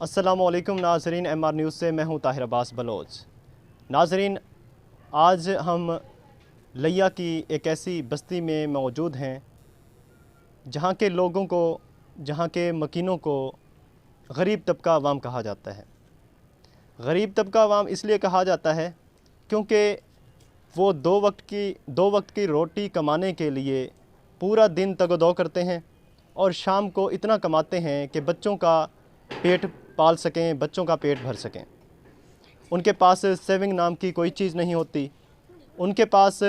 अस्सलामुअलैकुम नाज़रीन, MR news से मैं हूं ताहिर अब्बास बलोच। नाज़रीन, आज हम लिया की एक ऐसी बस्ती में मौजूद हैं जहां के लोगों को, जहां के मकीनों को गरीब तबका अवाम कहा जाता है। गरीब तबका अवाम इसलिए कहा जाता है क्योंकि वो दो वक्त की रोटी कमाने के लिए पूरा दिन तगदो करते हैं और शाम को इतना कमाते हैं कि बच्चों का पेट पाल सकें, बच्चों का पेट भर सकें। उनके पास सेविंग नाम की कोई चीज़ नहीं होती। उनके पास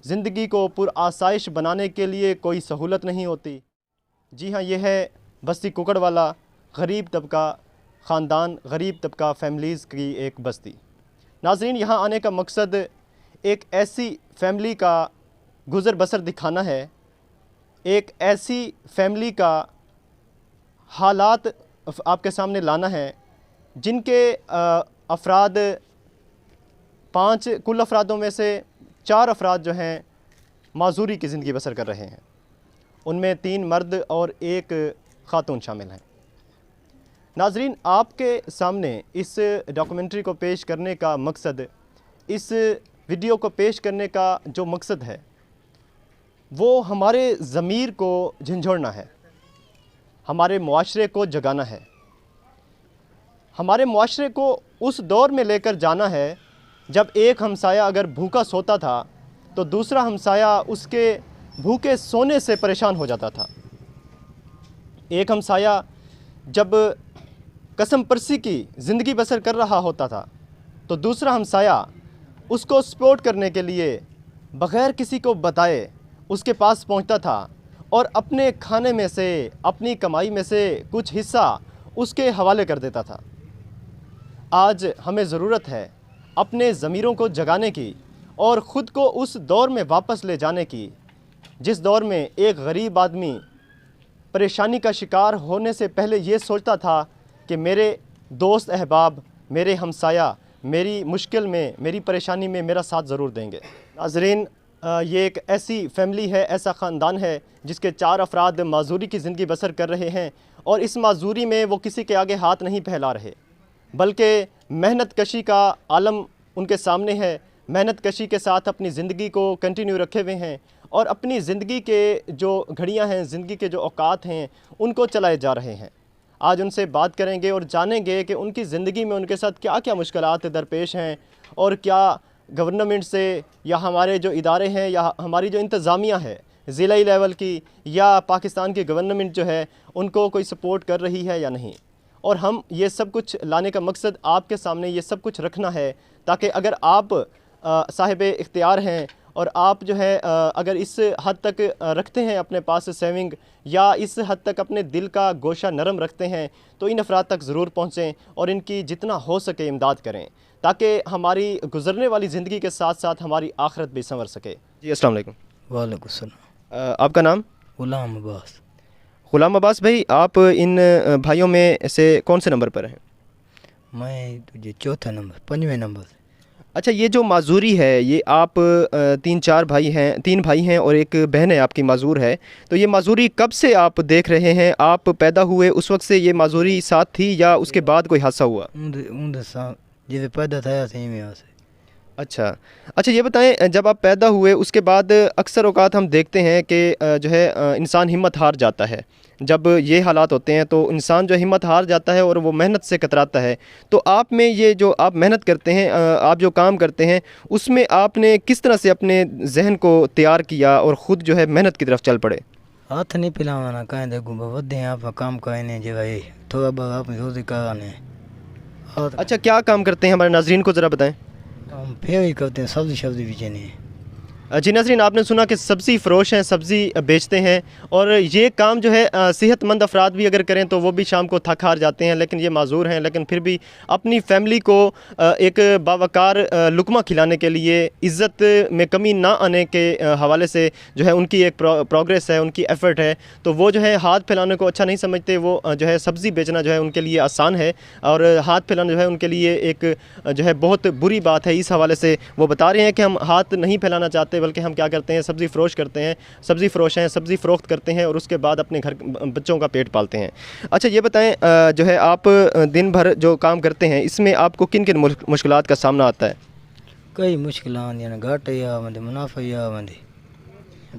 ज़िंदगी को पुरआसाइश बनाने के लिए कोई सहूलत नहीं होती। जी हाँ, ये है बस्ती कुकड़वाला, गरीब तबका ख़ानदान, गरीब तबका फैमिलीज़ की एक बस्ती। नाज़रीन, यहाँ आने का मकसद एक ऐसी फैमिली का गुज़र बसर दिखाना है, एक ऐसी फैमिली का हालात आपके सामने लाना है जिनके अफराद 5 कुल अफरादों में से 4 अफराद जो हैं माजूरी की ज़िंदगी बसर कर रहे हैं। उनमें 3 मर्द और 1 खातून शामिल हैं। नाज़रीन, आपके सामने इस डॉक्यूमेंट्री को पेश करने का मकसद, इस वीडियो को पेश करने का जो मकसद है वो हमारे ज़मीर को झंझोड़ना है, हमारे मुआशरे को जगाना है, हमारे मुआशरे को उस दौर में लेकर जाना है जब एक हमसाया अगर भूखा सोता था तो दूसरा हमसाया उसके भूखे सोने से परेशान हो जाता था। एक हमसाया जब कसम परसी की ज़िंदगी बसर कर रहा होता था तो दूसरा हमसाया उसको सपोर्ट करने के लिए बग़ैर किसी को बताए उसके पास पहुंचता था और अपने खाने में से, अपनी कमाई में से कुछ हिस्सा उसके हवाले कर देता था। आज हमें ज़रूरत है अपने ज़मीरों को जगाने की और ख़ुद को उस दौर में वापस ले जाने की जिस दौर में एक गरीब आदमी परेशानी का शिकार होने से पहले ये सोचता था कि मेरे दोस्त अहबाब, मेरे हमसाया मेरी मुश्किल में, मेरी परेशानी में मेरा साथ ज़रूर देंगे। नाज़रीन, ये एक ऐसी फैमिली है, ऐसा ख़ानदान है जिसके 4 अफराद माजूरी की ज़िंदगी बसर कर रहे हैं और इस माजूरी में वो किसी के आगे हाथ नहीं फैला रहे, बल्कि मेहनत कशी का आलम उनके सामने है। मेहनत कशी के साथ अपनी ज़िंदगी को कंटिन्यू रखे हुए हैं और अपनी ज़िंदगी के जो घड़ियां हैं, ज़िंदगी के जो औकात हैं, उनको चलाए जा रहे हैं। आज उनसे बात करेंगे और जानेंगे कि उनकी ज़िंदगी में उनके साथ क्या क्या मुश्किलात दरपेश हैं और क्या गवर्नमेंट से या हमारे जो इदारे हैं या हमारी जो इंतज़ामिया है ज़िलाई लेवल की या पाकिस्तान की गवर्नमेंट जो है उनको कोई सपोर्ट कर रही है या नहीं। और हम ये सब कुछ लाने का मकसद आपके सामने ये सब कुछ रखना है ताकि अगर आप साहिब इख्तियार हैं और आप जो है अगर इस हद तक रखते हैं अपने पास सेविंग या इस हद तक अपने दिल का गोशा नरम रखते हैं तो इन अफराद तक ज़रूर पहुँचें और इनकी जितना हो सके इमदाद करें ताकि हमारी गुजरने वाली ज़िंदगी के साथ साथ हमारी आखिरत भी संवर सके। जी, अस्सलाम वालेकुम। वालेकुम सलाम। आपका नाम? ग़ुलाम अब्बास। ग़ुलाम अब्बास भाई, आप इन भाइयों में से कौन से नंबर पर हैं? मैं तुझे चौथा नंबर, 5वें नंबर। अच्छा, ये जो माजूरी है ये आप 3 भाई हैं और एक बहन है आपकी माजूर है, तो ये माजूरी कब से आप देख रहे हैं? आप पैदा हुए उस वक्त से ये माजूरी साथ थी या उसके बाद कोई हादसा हुआ? जैसे पैदा था सही में से। अच्छा, ये बताएं, जब आप पैदा हुए उसके बाद अक्सर औकात हम देखते हैं कि जो है इंसान हिम्मत हार जाता है। जब ये हालात होते हैं तो इंसान जो हिम्मत हार जाता है और वो मेहनत से कतराता है। तो आप में ये जो आप मेहनत करते हैं, आप जो काम करते हैं, उसमें आपने किस तरह से अपने जहन को तैयार किया और ख़ुद जो है मेहनत की तरफ चल पड़े? हाथ नहीं पिलावाना कहें देखो बदे आप काम कहने जो भाई थोड़ा बहुत आप रोज़ी कराने। अच्छा, क्या काम करते हैं हमारे नाज़रीन को ज़रा बताएँ। हम फेर ही करते हैं, सब्ज़ी बेचने। जी नाज़रीन, आपने सुना कि सब्ज़ी फ़रोश हैं, सब्ज़ी बेचते हैं और ये काम जो है सेहतमंद अफराद भी अगर करें तो वो भी शाम को थक हार जाते हैं, लेकिन ये माजूर हैं लेकिन फिर भी अपनी फैमिली को एक बावकार लुकमा खिलाने के लिए, इज़्ज़त में कमी ना आने के हवाले से जो है उनकी एक प्रोग्रेस है, उनकी एफ़र्ट है। तो वो जो है हाथ फैलाने को अच्छा नहीं समझते, वो जो है सब्ज़ी बेचना जो है उनके लिए आसान है और हाथ फैलाना जो है उनके लिए एक जो है बहुत बुरी बात है। इस हवाले से वो बता रहे हैं कि हम हाथ नहीं फैलाना चाहते करते, बल्कि हम क्या करते हैं, सब्ज़ी फ़रोश करते हैं, सब्ज़ी फ़रोश हैं, सब्ज़ी फ़रोख्त करते हैं और उसके बाद अपने घर बच्चों का पेट पालते हैं। अच्छा ये बताएं, जो है आप दिन भर जो काम करते हैं इसमें आपको किन किन मुश्किलात का सामना आता है? कई मुश्किल आंदियां ने, घाटे आ वंदे, मुनाफा आ वंदे।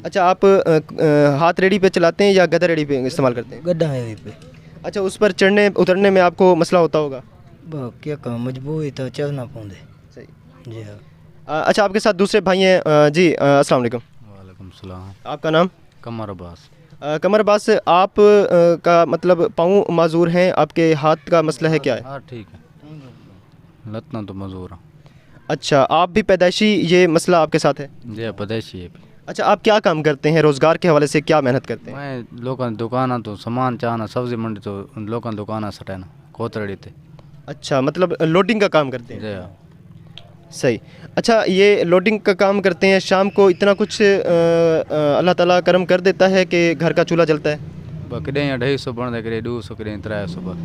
अच्छा आप हाथ रेडी पे चलाते हैं या गधा रेडी पे इस्तेमाल करते हैं? गड्ढा है पे अच्छा उस पर चढ़ने उतरने में आपको मसला होता होगा? क्या कम मजबूरी तो चलना पौंदे। सही। जी हाँ। अच्छा आपके साथ दूसरे भाई हैं, जी अस्सलाम वालेकुम। वालेकुम सलाम। आपका नाम? कमर अब्बास। कमर अब्बास, आप का मतलब पाँव माजूर हैं, आपके हाथ का मसला है क्या है? हाँ ठीक है, लतना तो मजूर हूँ। अच्छा आप भी पैदाइशी ये मसला आपके साथ है? जी पदेशी है। अच्छा आप क्या काम करते हैं, रोज़गार के हवाले से क्या मेहनत करते हैं? मैं लोगों दुकाना तो सामान चाहना, सब्जी मंडी तो लोगों दुकाना सटाना कोतरड़ी थे। अच्छा मतलब लोडिंग का काम करते हैं? जी हाँ। सही। अच्छा ये लोडिंग का काम करते हैं, शाम को इतना कुछ अल्लाह ताला करम कर देता है कि घर का चूल्हा जलता है? बकरे 250 बन दे करे 200 करे 300 पर।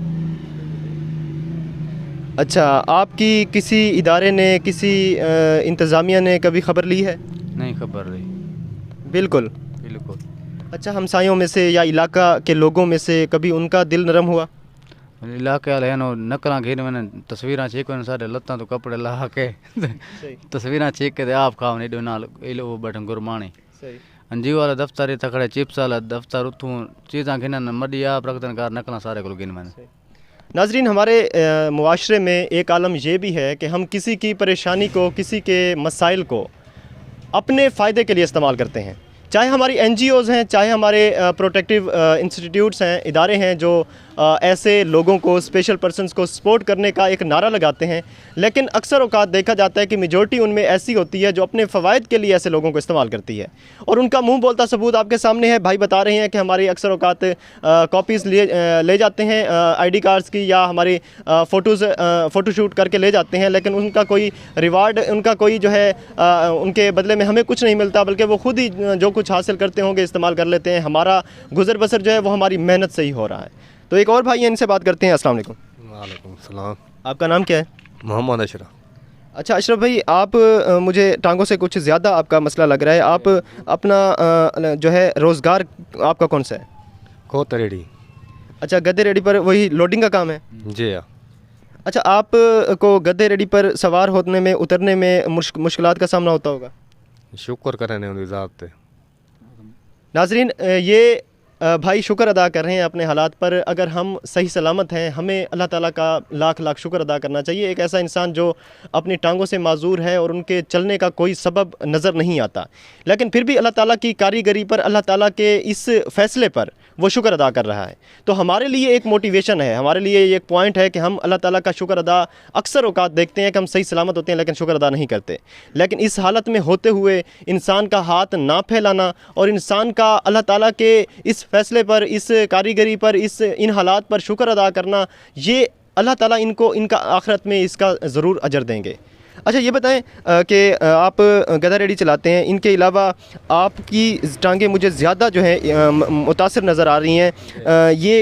अच्छा आपकी किसी इदारे ने, किसी इंतज़ामिया ने कभी ख़बर ली है? नहीं खबर रही। बिल्कुल। बिल्कुल। अच्छा हमसायों में से या इलाका के लोगों में से कभी उनका दिल नरम हुआ? इलाके वाले हैं नकल घेर मैंने तस्वीर चेक कर सारे लत्ता तो कपड़े ला के तस्वीर चेक के आप खाओ नहीं नाल वो बैठन गुरमानी अंजी वाला दफ्तर तकड़े चिप्स वाला दफ्तर उतों चीज़ा गिनन मडी आप रखदन कार नकल सारे को गिन मैंने। नाजरीन हमारे मुआशरे में एक आलम ये भी है कि हम किसी की परेशानी को, किसी के मसाइल को अपने फ़ायदे के लिए इस्तेमाल करते हैं। चाहे हमारी NGOs हैं, चाहे हमारे प्रोटेक्टिव इंस्टीट्यूट्स हैं, इदारे हैं जो ऐसे लोगों को, स्पेशल पर्सन्स को सपोर्ट करने का एक नारा लगाते हैं, लेकिन अक्सर औक़ात देखा जाता है कि मेजॉरिटी उनमें ऐसी होती है जो अपने फ़वाइद के लिए ऐसे लोगों को इस्तेमाल करती है। और उनका मुंह बोलता सबूत आपके सामने है। भाई बता रहे हैं कि हमारी अक्सर औक़ात कॉपीज़ ले जाते हैं ID कार्ड्स की, या हमारी फ़ोटोशूट करके ले जाते हैं, लेकिन उनका कोई रिवार्ड, उनका कोई जो है उनके बदले में हमें कुछ नहीं मिलता, बल्कि वो खुद ही जो कुछ हासिल करते होंगे इस्तेमाल कर लेते हैं। हमारा गुज़र बसर जो है वो हमारी मेहनत से ही हो रहा है। तो एक और भाई हैं, इनसे बात करते हैं। अस्सलाम वालेकुम। वालेकुम सलाम। आपका नाम क्या है? मोहम्मद अशरफ। अच्छा अशरफ भाई, आप मुझे टांगों से कुछ ज़्यादा आपका मसला लग रहा है। आप अपना जो है रोज़गार आपका कौन सा है? कोतरेडी। अच्छा गद्दे रेडी पर वही लोडिंग का काम है? जी हाँ। अच्छा आप को गद्दे रेडी पर सवार होने में, उतरने में मुश्किलात का सामना होता होगा? शुक्र करें उनकी ज़ात पे। नाजरीन ये भाई शुक्र अदा कर रहे हैं अपने हालात पर। अगर हम सही सलामत हैं, हमें अल्लाह ताला का लाख लाख शुक्र अदा करना चाहिए। एक ऐसा इंसान जो अपनी टांगों से माजूर है और उनके चलने का कोई सबब नज़र नहीं आता, लेकिन फिर भी अल्लाह ताला की कारीगरी पर, अल्लाह ताला के इस फ़ैसले पर वो शुक्र अदा कर रहा है। तो हमारे लिए एक मोटिवेशन है, हमारे लिए एक पॉइंट है कि हम अल्लाह ताला का शुक्र अदा, अक्सर औक़ात देखते हैं कि हम सही सलामत होते हैं लेकिन शुक्र अदा नहीं करते। लेकिन इस हालत में होते हुए इंसान का हाथ ना फैलाना और इंसान का अल्लाह ताला के इस फ़ैसले पर, इस कारीगरी पर, इन हालात पर शुक्र अदा करना, ये अल्लाह ताला इनको इनका आखिरत में इसका ज़रूर अजर देंगे। अच्छा ये बताएं कि आप गधा रेडी चलाते हैं, इनके अलावा आपकी टांगें मुझे ज़्यादा जो है मुतासिर नज़र आ रही हैं। ये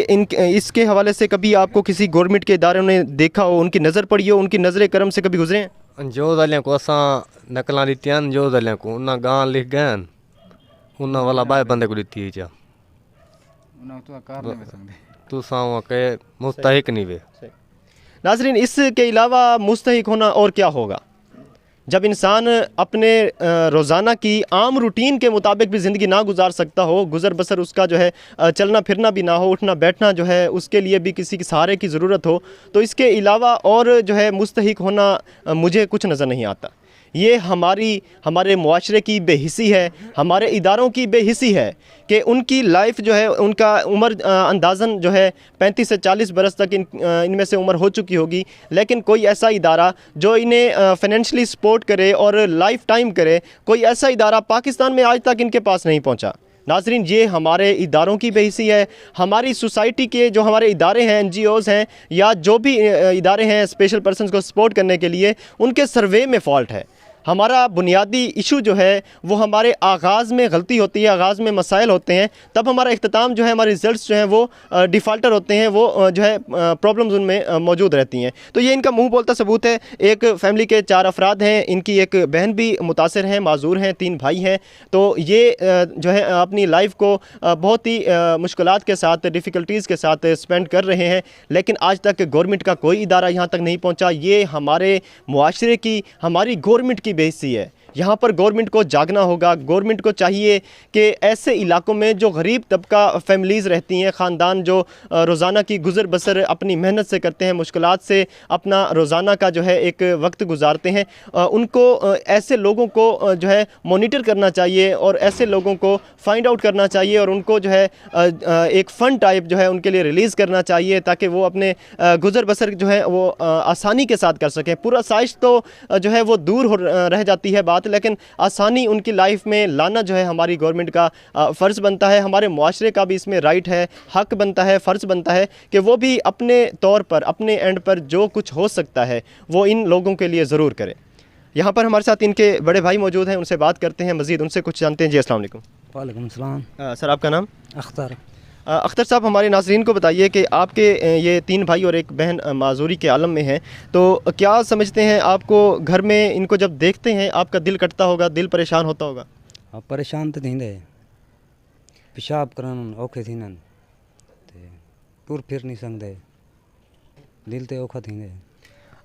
इसके हवाले से कभी आपको किसी गवर्नमेंट के इदारों ने देखा हो, उनकी नज़र पड़ी हो, उनकी नज़र करम से कभी गुजरे हैं? जो दलिया को असा नकल दित्तियां, जो दलिया को उन्हें गां लिख गए, उन्हें वाला बाय बंदे को दित्ती है। चा तू सावा के मुस्तहिक नहीं वे। नाज़रीन इसके अलावा मुस्तहिक होना और क्या होगा? जब इंसान अपने रोज़ाना की आम रूटीन के मुताबिक भी ज़िंदगी ना गुजार सकता हो, गुज़र बसर उसका जो है चलना फिरना भी ना हो, उठना बैठना जो है उसके लिए भी किसी के सहारे की ज़रूरत हो, तो इसके अलावा और जो है मुस्तहिक होना मुझे कुछ नज़र नहीं आता। ये हमारे मुआशरे की बेहिसी है, हमारे इदारों की बेहिसी है कि उनकी लाइफ जो है, उनका उम्र अंदाज़न जो है 35 से 40 बरस तक इनमें से उम्र हो चुकी होगी, लेकिन कोई ऐसा इदारा जो इन्हें फाइनेंशियली सपोर्ट करे और लाइफ टाइम करे, कोई ऐसा इदारा पाकिस्तान में आज तक इनके पास नहीं पहुँचा। नाज़रीन ये हमारे इदारों की बेहिसी है, हमारी सोसाइटी के जो हमारे इदारे हैं, NGOs हैं, या जो भी इदारे हैं स्पेशल पर्सन्स को सपोर्ट करने के लिए, उनके सर्वे में फ़ॉल्ट है। हमारा बुनियादी इशू जो है वो हमारे आगाज़ में गलती होती है, आगाज़ में मसाइल होते हैं, तब हमारा इख्तिताम जो है, हमारे रिज़ल्ट्स जो हैं वो डिफ़ाल्टर होते हैं, वो जो है प्रॉब्लम्स उनमें मौजूद रहती हैं। तो ये इनका मुंह बोलता सबूत है। एक फ़ैमिली के 4 अफराद हैं, इनकी एक बहन भी मुतासिर हैं, माजूर हैं, 3 भाई हैं। तो ये जो है अपनी लाइफ को बहुत ही मुश्किलात के साथ, डिफ़िकल्टीज़ के साथ स्पेंड कर रहे हैं, लेकिन आज तक गवर्नमेंट का कोई इदारा यहाँ तक नहीं पहुँचा। ये हमारे मुआशरे की, हमारी गवर्नमेंट की बेइज्जती है। यहाँ पर गवर्नमेंट को जागना होगा। गवर्नमेंट को चाहिए कि ऐसे इलाकों में जो गरीब तबका फैमिलीज़ रहती हैं, ख़ानदान जो रोज़ाना की गुज़र बसर अपनी मेहनत से करते हैं, मुश्किलात से अपना रोज़ाना का जो है एक वक्त गुजारते हैं, उनको ऐसे लोगों को जो है मॉनिटर करना चाहिए और ऐसे लोगों को फाइंड आउट करना चाहिए और उनको जो है एक फ़ंड टाइप जो है उनके लिए रिलीज़ करना चाहिए, ताकि वो अपने गुज़र बसर जो है वो आसानी के साथ कर सकें। पूरा साइज तो जो है वो दूर रह जाती है बात, लेकिन आसानी उनकी लाइफ में लाना जो है हमारी गवर्नमेंट का फ़र्ज़ बनता है। हमारे मुआशरे का भी इसमें राइट है, हक़ बनता है, फ़र्ज़ बनता है कि वो भी अपने तौर पर, अपने एंड पर जो कुछ हो सकता है वो इन लोगों के लिए ज़रूर करें। यहाँ पर हमारे साथ इनके बड़े भाई मौजूद हैं, उनसे बात करते हैं, मज़ीद उनसे कुछ जानते हैं। जी अस्सलाम वालेकुम। वालेकुम सलाम। सर आपका नाम? अख्तर। अख्तर साहब, हमारे नाज़रीन को बताइए कि आपके ये 3 भाई और एक बहन माजूरी के आलम में हैं, तो क्या समझते हैं, आपको घर में इनको जब देखते हैं आपका दिल कटता होगा, दिल परेशान होता होगा? हाँ, परेशान तो थींदे, पेशाब करन औखे थींदन ते टुर फिर नहीं सकते, दिल ते औखा थींदे।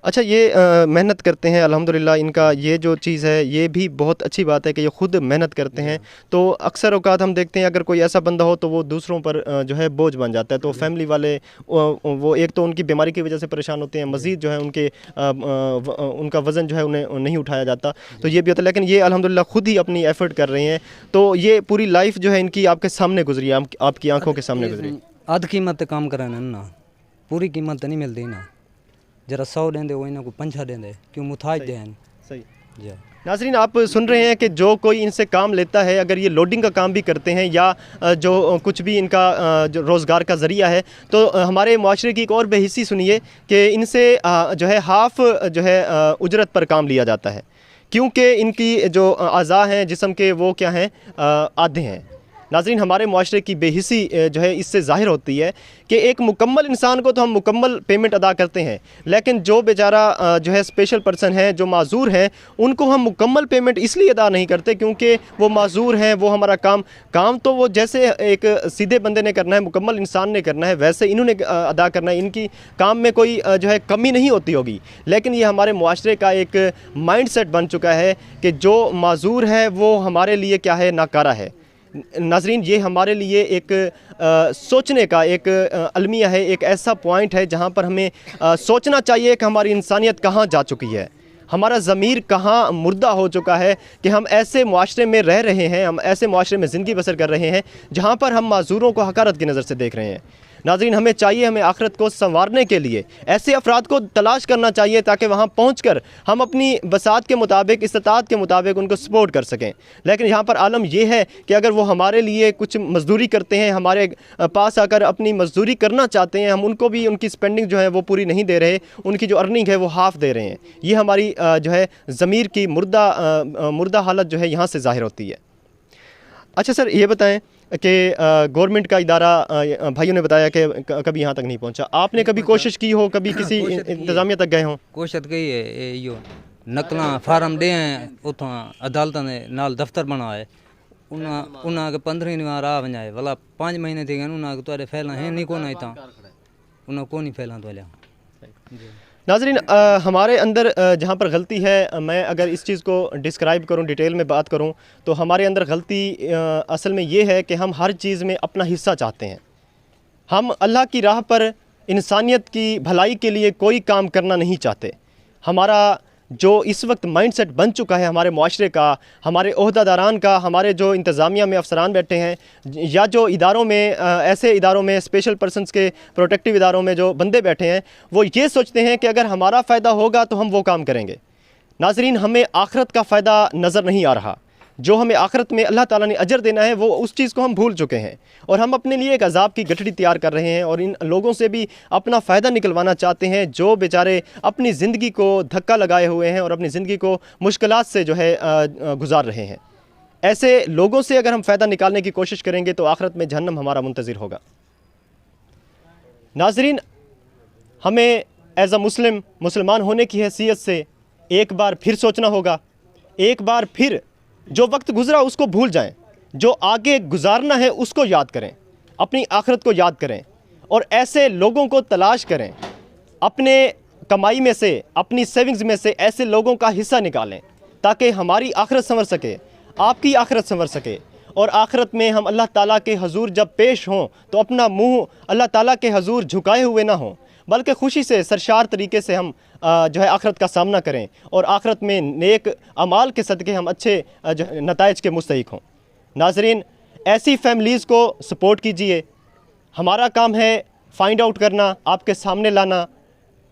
अच्छा, ये मेहनत करते हैं अल्हम्दुलिल्लाह, इनका ये जो चीज़ है ये भी बहुत अच्छी बात है कि ये ख़ुद मेहनत करते हैं। तो अक्सर औक़ात हम देखते हैं अगर कोई ऐसा बंदा हो तो वो दूसरों पर जो है बोझ बन जाता है। तो फैमिली वाले वो एक तो उनकी बीमारी की वजह से परेशान होते हैं, मज़ीद जो है उनका वज़न जो है उन्हें नहीं उठाया जाता, तो ये भी होता है। लेकिन ये अल्हम्दुलिल्लाह ख़ुद ही अपनी एफ़र्ट कर रहे हैं। तो ये पूरी लाइफ जो है इनकी आपके सामने गुजरी है, आपकी आंखों के सामने गुजरी। आध कीमत काम करें ना, पूरी कीमत तो नहीं मिलती ना, जरा 100 देंदे वो इन्हों को 50 देंदे, क्यों मुताज दें। सही जी नाज़रीन, आप सुन रहे हैं कि जो कोई इनसे काम लेता है, अगर ये लोडिंग का काम भी करते हैं या जो कुछ भी इनका जो रोज़गार का ज़रिया है, तो हमारे मुआशरे की एक और बेहिसी सुनिए कि इनसे जो है हाफ़ जो है उजरत पर काम लिया जाता है, क्योंकि इनकी जो अज़ा हैं जिस्म के वो क्या हैं, आधे हैं। नाज़रीन, हमारे मुआशरे की बेहिसी जो है इससे ज़ाहिर होती है कि एक मुकम्मल इंसान को तो हम मुकम्मल पेमेंट अदा करते हैं, लेकिन जो बेचारा जो है स्पेशल पर्सन है, जो माजूर हैं, उनको हम मुकम्मल पेमेंट इसलिए अदा नहीं करते क्योंकि वो माजूर हैं। वो हमारा काम तो वो जैसे एक सीधे बंदे ने करना है, मुकम्मल इंसान ने करना है, वैसे इन्होंने अदा करना है। इनकी काम में कोई जो है कमी नहीं होती होगी, लेकिन ये हमारे मुआशरे का एक माइंड सेट बन चुका है कि जो माजूर है वो हमारे लिए क्या है, नाकारा है। नाज़रीन, ये हमारे लिए एक सोचने का एक अलमिया है, एक ऐसा पॉइंट है जहाँ पर हमें सोचना चाहिए कि हमारी इंसानियत कहाँ जा चुकी है, हमारा ज़मीर कहाँ मुर्दा हो चुका है कि हम ऐसे मुआशरे में रह रहे हैं, हम ऐसे मुआशरे में ज़िंदगी बसर कर रहे हैं जहाँ पर हम माजूरों को हकारत की नज़र से देख रहे हैं। नाज़रीन, हमें चाहिए, हमें आखिरत को संवारने के लिए ऐसे अफराद को तलाश करना चाहिए ताकि वहाँ पहुँचकर हम अपनी बसात के मुताबिक, इस्तात के मुताबिक उनको सपोर्ट कर सकें। लेकिन यहाँ पर आलम यह है कि अगर वो हमारे लिए कुछ मजदूरी करते हैं, हमारे पास आकर अपनी मजदूरी करना चाहते हैं, हम उनको भी उनकी स्पेंडिंग जो है वो पूरी नहीं दे रहे, उनकी जो अर्निंग है वो हाफ़ दे रहे हैं। ये हमारी जो है ज़मीर की मुर्दा हालत जो है यहाँ से ज़ाहिर होती है। अच्छा सर, ये बताएं कि गवर्नमेंट का इदारा, भाइयों ने बताया कि कभी यहाँ तक नहीं पहुँचा, आपने कभी कोशिश की हो, कभी किसी इंतज़ामिया तक गए हों? कोशिश की है, यो नकलां फार्म दे उतों अदालत ने नाल दफ्तर बनाए, उन्हें के 15 बार आ वजाए, भला 5 महीने थी गए, उन्हें तुरे फैला है नहीं को नहीं था, उन्हें को नहीं फैला तो लिया। नाज़रीन, हमारे अंदर जहाँ पर गलती है, मैं अगर इस चीज़ को डिस्क्राइब करूँ, डिटेल में बात करूँ, तो हमारे अंदर गलती असल में ये है कि हम हर चीज़ में अपना हिस्सा चाहते हैं। हम अल्लाह की राह पर इंसानियत की भलाई के लिए कोई काम करना नहीं चाहते। हमारा जो इस वक्त माइंडसेट बन चुका है हमारे मुआशरे का, हमारे ओहदादारान का, हमारे जो इंतज़ामिया में अफसरान बैठे हैं या जो इदारों में, ऐसे इदारों में, स्पेशल पर्सनस के प्रोटेक्टिव इदारों में जो बंदे बैठे हैं, वो ये सोचते हैं कि अगर हमारा फ़ायदा होगा तो हम वो काम करेंगे। नाज़रीन, हमें आखिरत का फ़ायदा नज़र नहीं आ रहा। जो हमें आखिरत में अल्लाह ताला ने अजर देना है, वो उस चीज़ को हम भूल चुके हैं और हम अपने लिए एक अजाब की गठड़ी तैयार कर रहे हैं और इन लोगों से भी अपना फ़ायदा निकलवाना चाहते हैं जो बेचारे अपनी ज़िंदगी को धक्का लगाए हुए हैं और अपनी ज़िंदगी को मुश्किलात से जो है गुजार रहे हैं। ऐसे लोगों से अगर हम फ़ायदा निकालने की कोशिश करेंगे तो आखिरत में जहन्नम हमारा मुंतज़िर होगा। नाज़रीन, हमें एज़ अ मुसलमान होने की हैसियत से एक बार फिर सोचना होगा, एक बार फिर जो वक्त गुज़रा उसको भूल जाएं, जो आगे गुजारना है उसको याद करें, अपनी आखिरत को याद करें और ऐसे लोगों को तलाश करें, अपने कमाई में से, अपनी सेविंग्स में से ऐसे लोगों का हिस्सा निकालें ताकि हमारी आखिरत संवर सके, आपकी आखिरत संवर सके और आखिरत में हम अल्लाह ताला के हजूर जब पेश हों तो अपना मुंह अल्लाह ताला के हजूर झुकाए हुए ना हों, बल्कि खुशी से सरशार तरीके से हम जो है आखिरत का सामना करें और आखिरत में नेक अमाल के सदक़े हम अच्छे जो नताइज के मुस्तहिक हों। नाज़रीन, ऐसी फैमिलीज़ को सपोर्ट कीजिए। हमारा काम है फाइंड आउट करना, आपके सामने लाना,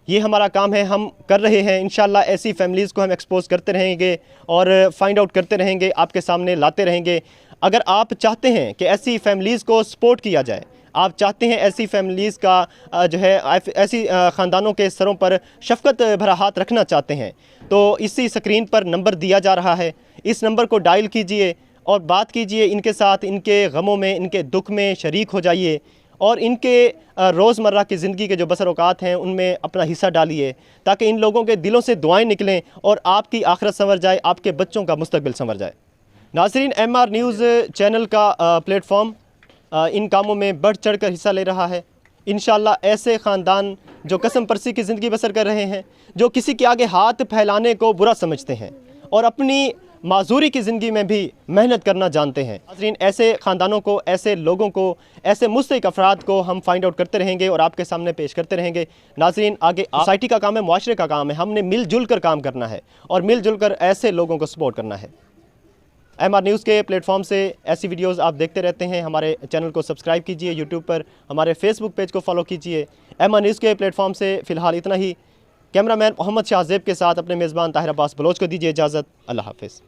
ये हमारा काम है, हम कर रहे हैं। इंशाल्लाह ऐसी फैमिलीज़ को हम एक्सपोज करते रहेंगे और फाइंड आउट करते रहेंगे, आपके सामने लाते रहेंगे। अगर आप चाहते हैं कि ऐसी फैमिलीज़ को सपोर्ट किया जाए, आप चाहते हैं ऐसी फैमिलीज़ का जो है ऐसी ख़ानदानों के सरों पर शफ़क़त भरा हाथ रखना चाहते हैं, तो इसी स्क्रीन पर नंबर दिया जा रहा है, इस नंबर को डायल कीजिए और बात कीजिए इनके साथ, इनके गमों में, इनके दुख में शरीक हो जाइए और इनके रोज़मर्रा की ज़िंदगी के जो बसर औक़ात हैं उनमें अपना हिस्सा डालिए ताकि इन लोगों के दिलों से दुआएं निकलें और आपकी आखिरत संवर जाए, आपके बच्चों का मुस्तकबिल संवर जाए। नाज़रीन, MR न्यूज़ चैनल का प्लेटफॉर्म इन कामों में बढ़ चढ़ कर हिस्सा ले रहा है। इंशाल्लाह ऐसे ख़ानदान जो कसम परसी की ज़िंदगी बसर कर रहे हैं, जो किसी के आगे हाथ फैलाने को बुरा समझते हैं और अपनी माजूरी की ज़िंदगी में भी मेहनत करना जानते हैं, नाज़रीन ऐसे ख़ानदानों को, ऐसे लोगों को, ऐसे मुस्तहिक अफराद को हम फाइंड आउट करते रहेंगे और आपके सामने पेश करते रहेंगे। नाज़रीन, आगे सोसाइटी का काम है, मुआशरे का काम है, हमने मिलजुल कर काम करना है और मिलजुल कर ऐसे लोगों को सपोर्ट करना है। MR न्यूज़ के प्लेटफॉर्म से ऐसी वीडियोस आप देखते रहते हैं। हमारे चैनल को सब्सक्राइब कीजिए, यूट्यूब पर हमारे फेसबुक पेज को फॉलो कीजिए। MR न्यूज़ के प्लेटफॉर्म से फ़िलहाल इतना ही। कैमरामैन मोहम्मद शाहज़ेब के साथ अपने मेज़बान ताहिर अब्बास बलोच को दीजिए इजाज़त। अल्लाह हाफ़िज़।